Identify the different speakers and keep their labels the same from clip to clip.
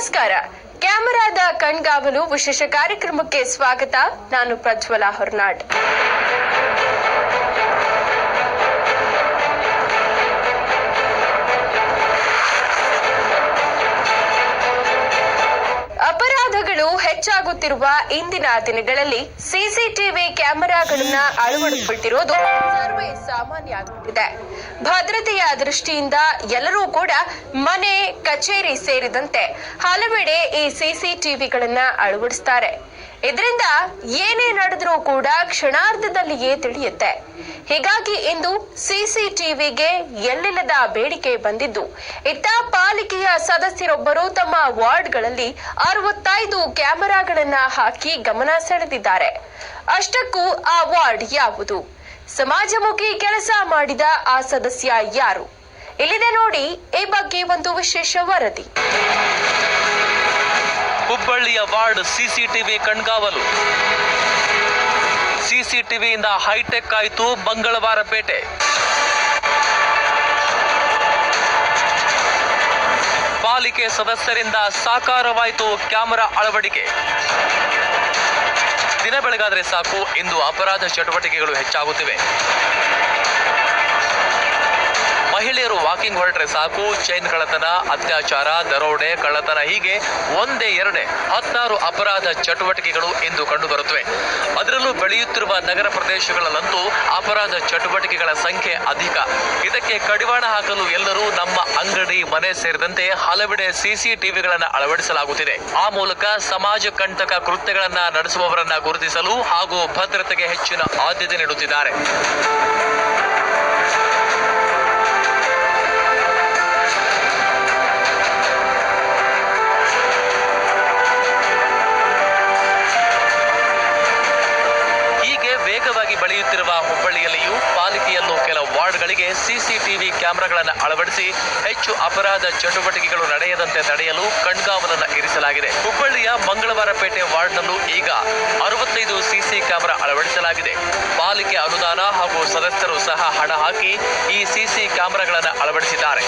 Speaker 1: ನಮಸ್ಕಾರ. ಕ್ಯಾಮೆರಾದ ಕಣ್ಗಾವಲು ವಿಶೇಷ ಕಾರ್ಯಕ್ರಮಕ್ಕೆ ಸ್ವಾಗತ. ನಾನು ಪ್ರಜ್ವಲ ಹೊರನಾಡ್. ಅಪರಾಧಗಳು ಹೆಚ್ಚಾಗುತ್ತಿರುವ ಇಂದಿನ ದಿನಗಳಲ್ಲಿ ಸಿಸಿಟಿವಿ ಕ್ಯಾಮೆರಾಗಳನ್ನ ಅಳವಡಿಸಿಬಿಟ್ಟಿರೋದು ಸರ್ವೇ ಸಾಮಾನ್ಯ ಆಗಿಬಿಟ್ಟಿದೆ. ಭದ್ರತೆಯ ದೃಷ್ಟಿಯಿಂದ ಎಲ್ಲರೂ ಕೂಡ ಮನೆ, ಕಚೇರಿ ಸೇರಿದಂತೆ ಹಲವೆಡೆ ಈ ಸಿಸಿಟಿವಿಗಳನ್ನ ಅಳವಡಿಸ್ತಾರೆ. ಇದರಿಂದ ಏನೇ ನಡೆದ್ರೂ ಕೂಡ ಕ್ಷಣಾರ್ಧದಲ್ಲಿಯೇ ತಿಳಿಯುತ್ತೆ. ಹೀಗಾಗಿ ಇಂದು ಸಿಸಿಟಿವಿಗೆ ಎಲ್ಲಿಲ್ಲದ ಬೇಡಿಕೆ ಬಂದಿದ್ದು, ಇತ್ತ ಪಾಲಿಕೆಯ ಸದಸ್ಯರೊಬ್ಬರು ತಮ್ಮ ವಾರ್ಡ್ಗಳಲ್ಲಿ 65 ಕ್ಯಾಮೆರಾಗಳನ್ನ ಹಾಕಿ ಗಮನ ಸೆಳೆದಿದ್ದಾರೆ. ಅಷ್ಟಕ್ಕೂ ಆ ವಾರ್ಡ್ ಯಾವುದು? ಸಮಾಜಮುಖಿ ಕೆಲಸ ಮಾಡಿದ ಆ ಸದಸ್ಯ ಯಾರು? ಇಲ್ಲಿದೆ ನೋಡಿ ಈ ಬಗ್ಗೆ ಒಂದು ವಿಶೇಷ ವರದಿ.
Speaker 2: ಹುಬ್ಬಳ್ಳಿಯ ವಾರ್ಡ್ ಸಿಸಿಟಿವಿ ಕಣ್ಗಾವಲು. ಸಿಸಿಟಿವಿಯಿಂದ ಹೈಟೆಕ್ ಆಯಿತು ಮಂಗಳವಾರ ಪೇಟೆ. ಪಾಲಿಕೆ ಸದಸ್ಯರಿಂದ ಸಾಕಾರವಾಯಿತು ಕ್ಯಾಮೆರಾ ಅಳವಡಿಕೆ. ದಿನ ಬೆಳಗಾದ್ರೆ ಸಾಕು, ಇಂದು ಅಪರಾಧ ಚಟುವಟಿಕೆಗಳು ಹೆಚ್ಚಾಗುತ್ತಿವೆ. ಮಹಿಳೆಯರು ವಾಕಿಂಗ್ ಹೊರಟ್ರೆ ಸಾಕು, ಚೈನ್ ಕಳ್ಳತನ, ಅತ್ಯಾಚಾರ, ದರೋಡೆ, ಕಳ್ಳತನ ಹೀಗೆ ಒಂದೇ ಎರಡೇ 16 ಅಪರಾಧ ಚಟುವಟಿಕೆಗಳು ಇಂದು ಕಂಡುಬರುತ್ತವೆ. ಅದರಲ್ಲೂ ಬೆಳೆಯುತ್ತಿರುವ ನಗರ ಪ್ರದೇಶಗಳಲ್ಲಂತೂ ಅಪರಾಧ ಚಟುವಟಿಕೆಗಳ ಸಂಖ್ಯೆ ಅಧಿಕ. ಇದಕ್ಕೆ ಕಡಿವಾಣ ಹಾಕಲು ಎಲ್ಲರೂ ನಮ್ಮ ಅಂಗಡಿ, ಮನೆ ಸೇರಿದಂತೆ ಹಲವೆಡೆ ಸಿಸಿಟಿವಿಗಳನ್ನು ಅಳವಡಿಸಲಾಗುತ್ತಿದೆ. ಆ ಮೂಲಕ ಸಮಾಜ ಕಂಟಕ ಕೃತ್ಯಗಳನ್ನ ನಡೆಸುವವರನ್ನ ಗುರುತಿಸಲು ಹಾಗೂ ಭದ್ರತೆಗೆ ಹೆಚ್ಚಿನ ಆದ್ಯತೆ ನೀಡುತ್ತಿದ್ದಾರೆ. ವೇಗವಾಗಿ ಬೆಳೆಯುತ್ತಿರುವ ಹುಬ್ಬಳ್ಳಿಯಲ್ಲಿಯೂ ಪಾಲಿಕೆಯಲ್ಲೂ ಕೆಲ ವಾರ್ಡ್ಗಳಿಗೆ ಸಿಸಿಟಿವಿ ಕ್ಯಾಮೆರಾಗಳನ್ನು ಅಳವಡಿಸಿ ಹೆಚ್ಚು ಅಪರಾಧ ಚಟುವಟಿಕೆಗಳು ನಡೆಯದಂತೆ ತಡೆಯಲು ಕಣ್ಗಾವಲನ್ನು ಇರಿಸಲಾಗಿದೆ. ಹುಬ್ಬಳ್ಳಿಯ ಮಂಗಳವಾರ ಪೇಟೆ ವಾರ್ಡ್ನಲ್ಲೂ ಈಗ 65 ಸಿಸಿ ಕ್ಯಾಮೆರಾ ಅಳವಡಿಸಲಾಗಿದೆ. ಪಾಲಿಕೆ ಅನುದಾನ ಹಾಗೂ ಸದಸ್ಯರು ಸಹ ಹಣ ಹಾಕಿ ಈ ಸಿಸಿ ಕ್ಯಾಮೆರಾಗಳನ್ನು ಅಳವಡಿಸಿದ್ದಾರೆ.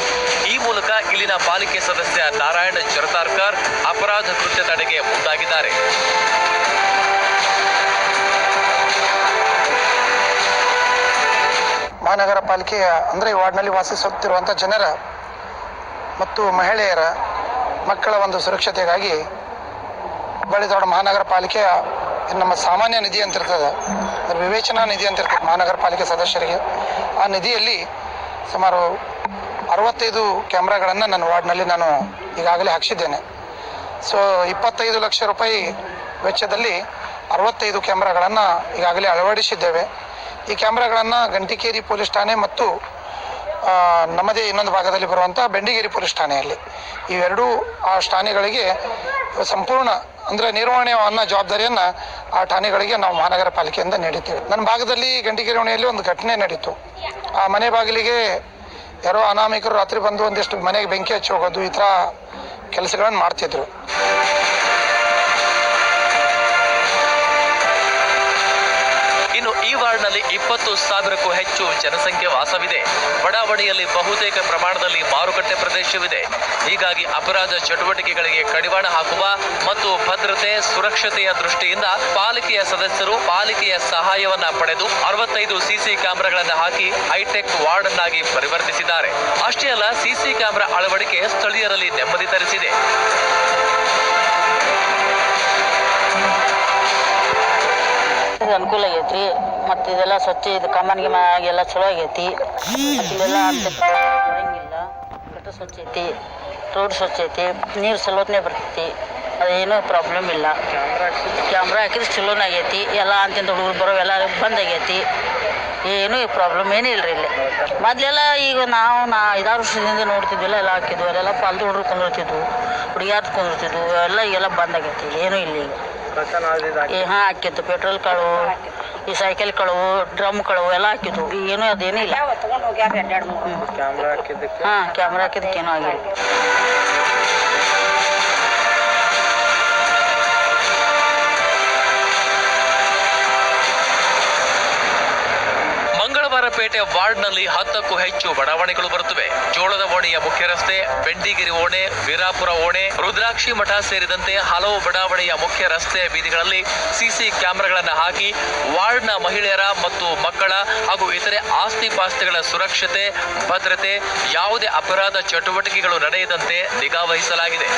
Speaker 2: ಈ ಮೂಲಕ ಇಲ್ಲಿನ ಪಾಲಿಕೆ ಸದಸ್ಯ ನಾರಾಯಣ ಜರತಾರ್ಕರ್ ಅಪರಾಧ ಕೃತ್ಯ ತಡೆಗೆ ಮುಂದಾಗಿದ್ದಾರೆ.
Speaker 3: ಮಹಾನಗರ ಪಾಲಿಕೆಯ ಅಂದರೆ ವಾರ್ಡ್ನಲ್ಲಿ ವಾಸಿಸುತ್ತಿರುವಂಥ ಜನರ ಮತ್ತು ಮಹಿಳೆಯರ ಮಕ್ಕಳ ಒಂದು ಸುರಕ್ಷತೆಗಾಗಿ ಹುಬ್ಬಳ್ಳಿ ದೊಡ್ಡ ಮಹಾನಗರ ಪಾಲಿಕೆಯ ನಮ್ಮ ಸಾಮಾನ್ಯ ನಿಧಿ ಅಂತಿರ್ತದೆ, ವಿವೇಚನಾ ನಿಧಿ ಅಂತಿರ್ತದೆ ಮಹಾನಗರ ಪಾಲಿಕೆ ಸದಸ್ಯರಿಗೆ. ಆ ನಿಧಿಯಲ್ಲಿ ಸುಮಾರು 65 ಕ್ಯಾಮ್ರಾಗಳನ್ನು ನನ್ನ ವಾರ್ಡ್ನಲ್ಲಿ ನಾನು ಈಗಾಗಲೇ ಹಾಕಿಸಿದ್ದೇನೆ. ಸೊ 25 ಲಕ್ಷ ರೂಪಾಯಿ ವೆಚ್ಚದಲ್ಲಿ 65 ಕ್ಯಾಮ್ರಾಗಳನ್ನು ಈಗಾಗಲೇ ಅಳವಡಿಸಿದ್ದೇವೆ. ಈ ಕ್ಯಾಮ್ರಾಗಳನ್ನು ಗಂಟಿಕೇರಿ ಪೊಲೀಸ್ ಠಾಣೆ ಮತ್ತು ನಮ್ಮದೇ ಇನ್ನೊಂದು ಭಾಗದಲ್ಲಿ ಬರುವಂಥ ಬೆಂಡಿಗೇರಿ ಪೊಲೀಸ್ ಠಾಣೆಯಲ್ಲಿ ಇವೆರಡೂ ಆ ಠಾಣೆಗಳಿಗೆ ಸಂಪೂರ್ಣ ಅಂದರೆ ನಿರ್ವಹಣೆ ಅನ್ನೋ ಜವಾಬ್ದಾರಿಯನ್ನು ಆ ಠಾಣೆಗಳಿಗೆ ನಾವು ಮಹಾನಗರ ಪಾಲಿಕೆಯಿಂದ ನೀಡಿದ್ದೇವೆ. ನನ್ನ ಭಾಗದಲ್ಲಿ ಗಂಟಿಕೇರಿ ಓಣಿಯಲ್ಲಿ ಒಂದು ಘಟನೆ ನಡೀತು. ಆ ಮನೆ ಬಾಗಿಲಿಗೆ ಯಾರೋ ಅನಾಮಿಕರು ರಾತ್ರಿ ಬಂದು ಒಂದಿಷ್ಟು ಮನೆಗೆ ಬೆಂಕಿ ಹಚ್ಚಿ ಹೋಗೋದು, ಈ ಥರ ಕೆಲಸಗಳನ್ನು ಮಾಡ್ತಿದ್ರು.
Speaker 2: ಇನ್ನು ಈ ವಾರ್ಡ್ನಲ್ಲಿ 20,000ಕ್ಕೂ ಹೆಚ್ಚು ಜನಸಂಖ್ಯೆ ವಾಸವಿದೆ. ಬಡಾವಣೆಯಲ್ಲಿ ಬಹುತೇಕ ಪ್ರಮಾಣದಲ್ಲಿ ಮಾರುಕಟ್ಟೆ ಪ್ರದೇಶವಿದೆ. ಹೀಗಾಗಿ ಅಪರಾಧ ಚಟುವಟಿಕೆಗಳಿಗೆ ಕಡಿವಾಣ ಹಾಕುವ ಮತ್ತು ಭದ್ರತೆ, ಸುರಕ್ಷತೆಯ ದೃಷ್ಟಿಯಿಂದ ಪಾಲಿಕೆಯ ಸದಸ್ಯರು ಪಾಲಿಕೆಯ ಸಹಾಯವನ್ನ ಪಡೆದು 65 ಸಿಸಿ ಕ್ಯಾಮೆರಾಗಳನ್ನು ಹಾಕಿ ಹೈಟೆಕ್ ವಾರ್ಡ್ ಅನ್ನಾಗಿ ಪರಿವರ್ತಿಸಿದ್ದಾರೆ. ಅಷ್ಟೇ ಅಲ್ಲ, ಸಿಸಿ ಕ್ಯಾಮೆರಾ ಅಳವಡಿಕೆ ಸ್ಥಳೀಯರಲ್ಲಿ ನೆಮ್ಮದಿ ತರಿಸಿದೆ.
Speaker 4: ಅನುಕೂಲ ಆಗೈತಿ. ಮತ್ತು ಇದೆಲ್ಲ ಸ್ವಚ್ಛ, ಇದು ಕಮಾನ್ಗೆ ಎಲ್ಲ ಚಲೋ ಆಗೈತಿ. ಇಲ್ಲೆಲ್ಲ ಬರಂಗಿಲ್ಲ, ಕಟ್ಟ ಸ್ವಚ್ಛ ಐತಿ, ರೋಡ್ ಸ್ವಚ್ಛ ಐತಿ, ನೀರು ಸಲೋತ್ನೇ ಬರ್ತೈತಿ, ಅದೇನೂ ಪ್ರಾಬ್ಲಮ್ ಇಲ್ಲ. ಕ್ಯಾಮ್ರಾ ಹಾಕಿದ್ರೆ ಚಲೋನ ಆಗೈತಿ. ಎಲ್ಲ ಅಂತಿಂತ ಹುಡುಗರು ಬರೋ ಎಲ್ಲ ಬಂದಾಗೈತಿ. ಏನೂ ಪ್ರಾಬ್ಲಮ್ ಏನೂ ಇಲ್ಲರಿ ಇಲ್ಲಿ. ಮೊದಲೆಲ್ಲ ಈಗ ನಾವು 5-6 ವರ್ಷದಿಂದ ನೋಡ್ತಿದ್ವಿಲ್ಲ, ಎಲ್ಲ ಹಾಕಿದ್ವು, ಅಲ್ಲೆಲ್ಲ ಪಾಲ್ತು ಹುಡುಗರು ಕೊಂಡಿರ್ತಿದ್ವು, ಹುಡುಗಿಯಾರ್ದು ಕೊಂಡಿರ್ತಿದ್ವು, ಎಲ್ಲ ಬಂದಾಗೈತಿ. ಏನೂ ಇಲ್ಲ ಈಗ. ಹಾಂ ಹಾಕಿದ್ದು ಪೆಟ್ರೋಲ್ ಕಳವು, ಈ ಸೈಕಲ್ ಕಳವು, ಡ್ರಮ್ ಕಳವು ಎಲ್ಲ ಹಾಕಿದ್ವು. ಏನೂ ಅದೇನೂ ಇಲ್ಲ. ಹಾಂ ಕ್ಯಾಮ್ರಾ ಹಾಕಿದ್ದಕ್ಕೇನೂ ಆಗಿಲ್ಲ.
Speaker 2: ಮಂಗಳವಾರ ಮಂಗಳವಾರಪೇಟೆ ವಾರ್ಡ್ನಲ್ಲಿ 10ಕ್ಕೂ ಹೆಚ್ಚು ಬಡಾವಣೆಗಳು ಬರುತ್ತವೆ. ಜೋಳದ ಓಣಿಯ ಮುಖ್ಯ ರಸ್ತೆ, ಬೆಂಡಿಗಿರಿ ಓಣೆ, ವೀರಾಪುರ ಓಣೆ, ರುದ್ರಾಕ್ಷಿ ಮಠ ಸೇರಿದಂತೆ ಹಲವು ಬಡಾವಣೆಯ ಮುಖ್ಯ ರಸ್ತೆ ಬೀದಿಗಳಲ್ಲಿ ಸಿಸಿ ಕ್ಯಾಮೆರಾಗಳನ್ನು ಹಾಕಿ ವಾರ್ಡ್ನ ಮಹಿಳೆಯರ ಮತ್ತು ಮಕ್ಕಳ ಹಾಗೂ ಇತರೆ ಆಸ್ತಿ ಪಾಸ್ತಿಗಳ ಸುರಕ್ಷತೆ, ಭದ್ರತೆ, ಯಾವುದೇ ಅಪರಾಧ ಚಟುವಟಿಕೆಗಳು ನಡೆಯದಂತೆ ನಿಗಾ ವಹಿಸಲಾಗಿದೆ.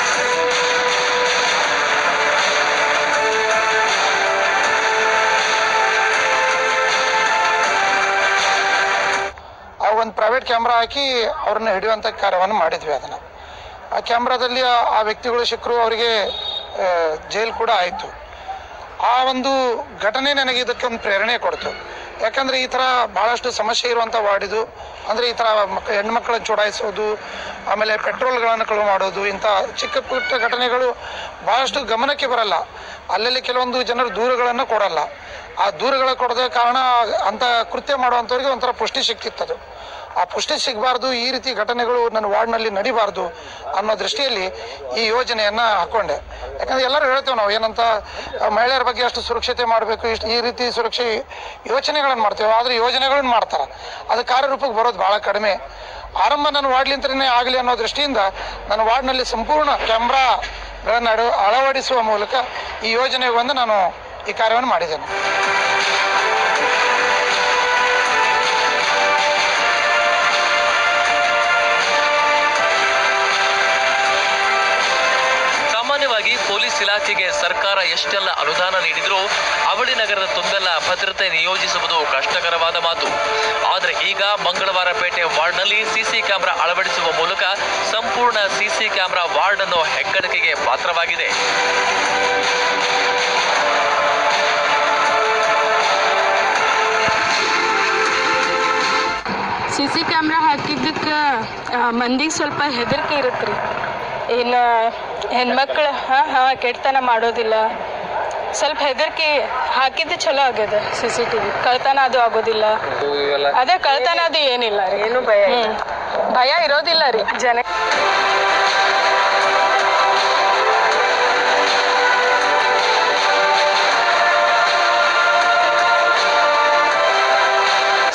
Speaker 3: ಒಂದು ಪ್ರೈವೇಟ್ ಕ್ಯಾಮ್ರಾ ಹಾಕಿ ಅವ್ರನ್ನ ಹಿಡಿಯುವಂಥ ಕಾರ್ಯವನ್ನು ಮಾಡಿದ್ವಿ. ಅದನ್ನು ಆ ಕ್ಯಾಮ್ರಾದಲ್ಲಿ ಆ ವ್ಯಕ್ತಿಗಳು ಸಿಕ್ಕರು, ಅವರಿಗೆ ಜೈಲು ಕೂಡ ಆಯಿತು. ಆ ಒಂದು ಘಟನೆ ನನಗೆ ಇದಕ್ಕೊಂದು ಪ್ರೇರಣೆ ಕೊಡ್ತು. ಯಾಕಂದರೆ ಈ ಥರ ಭಾಳಷ್ಟು ಸಮಸ್ಯೆ ಇರುವಂಥ ವಾರ್ಡಿದು. ಅಂದರೆ ಈ ಥರ ಹೆಣ್ಮಕ್ಳನ್ನ ಚುಡಾಯಿಸೋದು, ಆಮೇಲೆ ಪೆಟ್ರೋಲ್ಗಳನ್ನು ಕಳುವು ಮಾಡೋದು, ಇಂಥ ಚಿಕ್ಕ ಪುಟ್ಟ ಘಟನೆಗಳು ಭಾಳಷ್ಟು ಗಮನಕ್ಕೆ ಬರಲ್ಲ. ಅಲ್ಲಲ್ಲಿ ಕೆಲವೊಂದು ಜನರು ದೂರುಗಳನ್ನು ಕೊಡಲ್ಲ. ಆ ದೂರುಗಳ ಕೊಡದ ಕಾರಣ ಅಂಥ ಕೃತ್ಯ ಮಾಡುವಂಥವ್ರಿಗೆ ಒಂಥರ ಪುಷ್ಟಿ ಸಿಕ್ತಿತ್ತದು. ಆ ಪುಷ್ಟಿ ಸಿಗಬಾರ್ದು, ಈ ರೀತಿ ಘಟನೆಗಳು ನನ್ನ ವಾರ್ಡ್ನಲ್ಲಿ ನಡಿಬಾರ್ದು ಅನ್ನೋ ದೃಷ್ಟಿಯಲ್ಲಿ ಈ ಯೋಜನೆಯನ್ನು ಹಾಕ್ಕೊಂಡೆ. ಯಾಕಂದರೆ ಎಲ್ಲರೂ ಹೇಳ್ತೇವೆ ನಾವು ಏನಂತ, ಮಹಿಳೆಯರ ಬಗ್ಗೆ ಅಷ್ಟು ಸುರಕ್ಷತೆ ಮಾಡಬೇಕು, ಈ ರೀತಿ ಸುರಕ್ಷೆ ಯೋಚನೆಗಳನ್ನು ಮಾಡ್ತೇವೆ. ಆದರೆ ಯೋಜನೆಗಳನ್ನು ಮಾಡ್ತಾರೆ, ಅದು ಕಾರ್ಯರೂಪಕ್ಕೆ ಬರೋದು ಭಾಳ ಕಡಿಮೆ. ಆರಂಭ ನನ್ನ ವಾರ್ಡ್ಲಿಂತನೇ ಆಗಲಿ ಅನ್ನೋ ದೃಷ್ಟಿಯಿಂದ ನನ್ನ ವಾರ್ಡ್ನಲ್ಲಿ ಸಂಪೂರ್ಣ ಕ್ಯಾಮ್ರಾಗಳನ್ನು ಅಳವಡಿಸುವ ಮೂಲಕ ಈ ಯೋಜನೆಗೆ ಬಂದು ನಾನು ಈ ಕಾರ್ಯವನ್ನು ಮಾಡಿದ್ದೇನೆ.
Speaker 2: ಸಾಮಾನ್ಯವಾಗಿ ಪೊಲೀಸ್ ಇಲಾಖೆಗೆ ಸರ್ಕಾರ ಎಷ್ಟೆಲ್ಲ ಅನುದಾನ ನೀಡಿದ್ರೂ ಅವಳಿ ನಗರದ ತುಂಬೆಲ್ಲ ಭದ್ರತೆ ನಿಯೋಜಿಸುವುದು ಕಷ್ಟಕರವಾದ ಮಾತು. ಆದರೆ ಈಗ ಮಂಗಳವಾರಪೇಟೆ ವಾರ್ಡ್ನಲ್ಲಿ ಸಿಸಿ ಕ್ಯಾಮೆರಾ ಅಳವಡಿಸುವ ಮೂಲಕ ಸಂಪೂರ್ಣ ಸಿಸಿ ಕ್ಯಾಮೆರಾ ವಾರ್ಡ್ ಅನ್ನು ಹೆಗ್ಗಳಿಕೆಗೆ ಪಾತ್ರವಾಗಿದೆ.
Speaker 1: ಸಿಸಿ ಕ್ಯಾಮ್ರಾ ಹಾಕಿದ್ದಕ್ಕೆ ಮಂದಿಗೆ ಸ್ವಲ್ಪ ಹೆದರಿಕೆ ಇರುತ್ತೆ ರೀ. ಇನ್ನು ಹೆಣ್ಮಕ್ಳು ಕೆಟ್ಟತನ ಮಾಡೋದಿಲ್ಲ, ಸ್ವಲ್ಪ ಹೆದರಿಕೆ ಹಾಕಿದ್ದು ಚಲೋ ಆಗ್ಯದ. CCTV ಕಳ್ತನ ಅದು ಆಗೋದಿಲ್ಲ, ಅದೇ ಕಳ್ತನ ಅದು ಏನಿಲ್ಲ ರೀ, ಏನು ಭಯ ಇರೋದಿಲ್ಲ ರೀ ಜನ.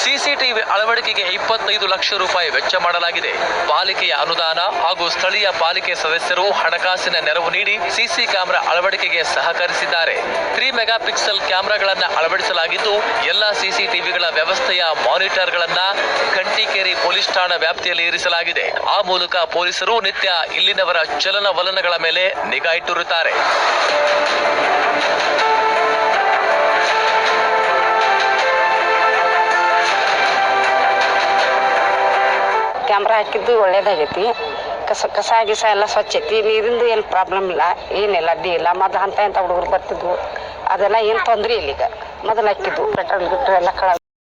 Speaker 2: ಸಿಸಿಟಿವಿ ಅಳವಡಿಕೆಗೆ 25 ಲಕ್ಷ ರೂಪಾಯಿ ವೆಚ್ಚ ಮಾಡಲಾಗಿದೆ. ಪಾಲಿಕೆಯ ಅನುದಾನ ಹಾಗೂ ಸ್ಥಳೀಯ ಪಾಲಿಕೆ ಸದಸ್ಯರು ಹಣಕಾಸಿನ ನೆರವು ನೀಡಿ ಸಿಸಿ ಕ್ಯಾಮೆರಾ ಅಳವಡಿಕೆಗೆ ಸಹಕರಿಸಿದ್ದಾರೆ. 3 ಮೆಗಾ ಪಿಕ್ಸೆಲ್ ಕ್ಯಾಮೆರಾಗಳನ್ನು ಅಳವಡಿಸಲಾಗಿದ್ದು ಎಲ್ಲ ಸಿಸಿಟಿವಿಗಳ ವ್ಯವಸ್ಥೆಯ ಮಾನಿಟರ್ಗಳನ್ನ ಕಂಟಿಕೇರಿ ಪೊಲೀಸ್ ಠಾಣಾ ವ್ಯಾಪ್ತಿಯಲ್ಲಿ ಇರಿಸಲಾಗಿದೆ. ಆ ಮೂಲಕ ಪೊಲೀಸರು ನಿತ್ಯ ಇಲ್ಲಿನವರ ಚಲನವಲನಗಳ ಮೇಲೆ ನಿಗಾ ಇಟ್ಟಿರುತ್ತಾರೆ.
Speaker 5: ಕ್ಯಾಮ್ರಾ ಹಾಕಿದ್ದು ಒಳ್ಳೇದಾಗೈತಿ. ಕಸ ಗಿಸ ಎಲ್ಲ ಸ್ವಚ್ಛ ಐತಿ. ನೀರಿಂದು ಏನು ಪ್ರಾಬ್ಲಮ್ ಇಲ್ಲ, ಏನಿಲ್ಲ, ಅಡ್ಡಿ ಇಲ್ಲ. ಮೊದಲು ಅಂತ ಹುಡುಗರು ಬರ್ತಿದ್ವು, ಅದೆಲ್ಲ ಏನು ತೊಂದರೆ ಇಲ್ಲ. ಈಗ ಮೊದಲು ಹಾಕಿದ್ದು ಪೆಟ್ರೋಲ್ ಗಿಟ್ರು ಎಲ್ಲ